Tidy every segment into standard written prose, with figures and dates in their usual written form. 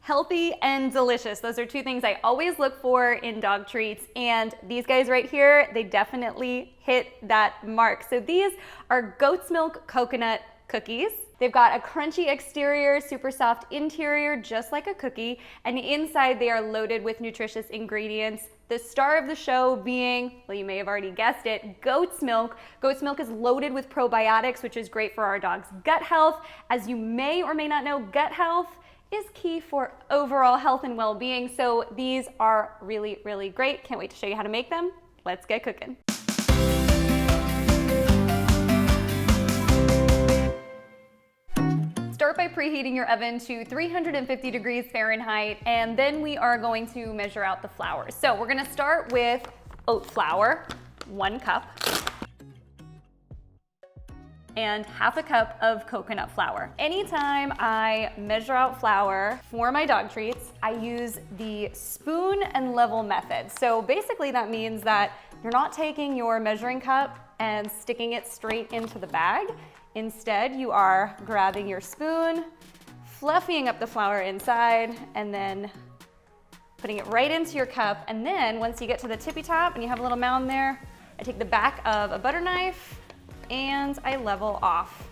Healthy and delicious. Those are two things I always look for in dog treats, and these guys right here, they definitely hit that mark. So these are goat's milk coconut cookies. They've got a crunchy exterior, super soft interior, just like a cookie, and inside they are loaded with nutritious ingredients. The star of the show being, well, you may have already guessed it, goat's milk. Goat's milk is loaded with probiotics, which is great for our dog's gut health. As you may or may not know, gut health is key for overall health and well-being. So these are really, really great. Can't wait to show you how to make them. Let's get cooking. Start by preheating your oven to 350 degrees Fahrenheit, and then we are going to measure out the flour. So we're gonna start with oat flour, 1 cup, and ½ a cup of coconut flour. Anytime I measure out flour for my dog treats, I use the spoon and level method. So basically that means that you're not taking your measuring cup and sticking it straight into the bag. Instead, you are grabbing your spoon, fluffying up the flour inside, and then putting it right into your cup. And then once you get to the tippy top and you have a little mound there, I take the back of a butter knife and I level off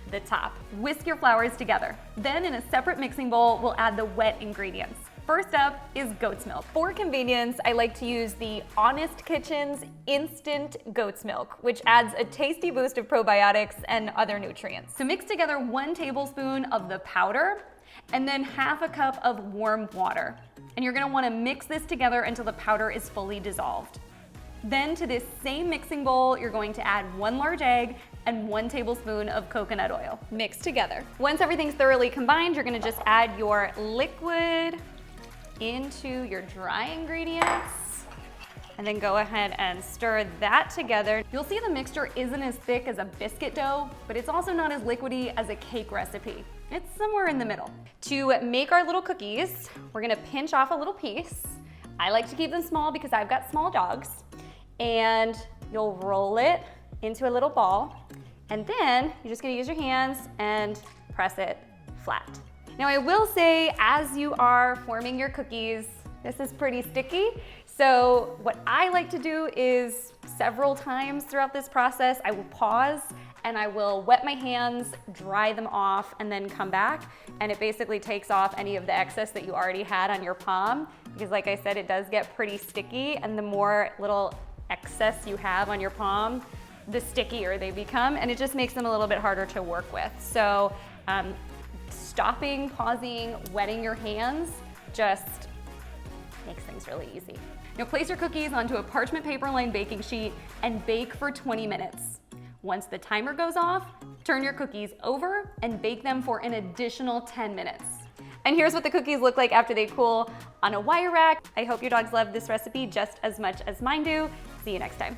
the top. Whisk your flours together. Then in a separate mixing bowl, we'll add the wet ingredients. First up is goat's milk. For convenience, I like to use the Honest Kitchen's instant goat's milk, which adds a tasty boost of probiotics and other nutrients. So mix together 1 tablespoon of the powder and then ½ a cup of warm water. And you're gonna wanna mix this together until the powder is fully dissolved. Then to this same mixing bowl, you're going to add 1 large egg and 1 tablespoon of coconut oil. Mix together. Once everything's thoroughly combined, you're gonna just add your liquid into your dry ingredients and then go ahead and stir that together. You'll see the mixture isn't as thick as a biscuit dough, but it's also not as liquidy as a cake recipe. It's somewhere in the middle. To make our little cookies, we're gonna pinch off a little piece. I like to keep them small because I've got small dogs. And you'll roll it into a little ball, and then you're just gonna use your hands and press it flat. Now I will say, as you are forming your cookies, this is pretty sticky. So what I like to do is several times throughout this process, I will pause and I will wet my hands, dry them off, and then come back. And it basically takes off any of the excess that you already had on your palm. Because like I said, it does get pretty sticky, and the more little excess you have on your palm, the stickier they become, and it just makes them a little bit harder to work with. So stopping, pausing, wetting your hands just makes things really easy. Now place your cookies onto a parchment paper lined baking sheet and bake for 20 minutes. Once the timer goes off, turn your cookies over and bake them for an additional 10 minutes. And here's what the cookies look like after they cool on a wire rack. I hope your dogs love this recipe just as much as mine do. See you next time.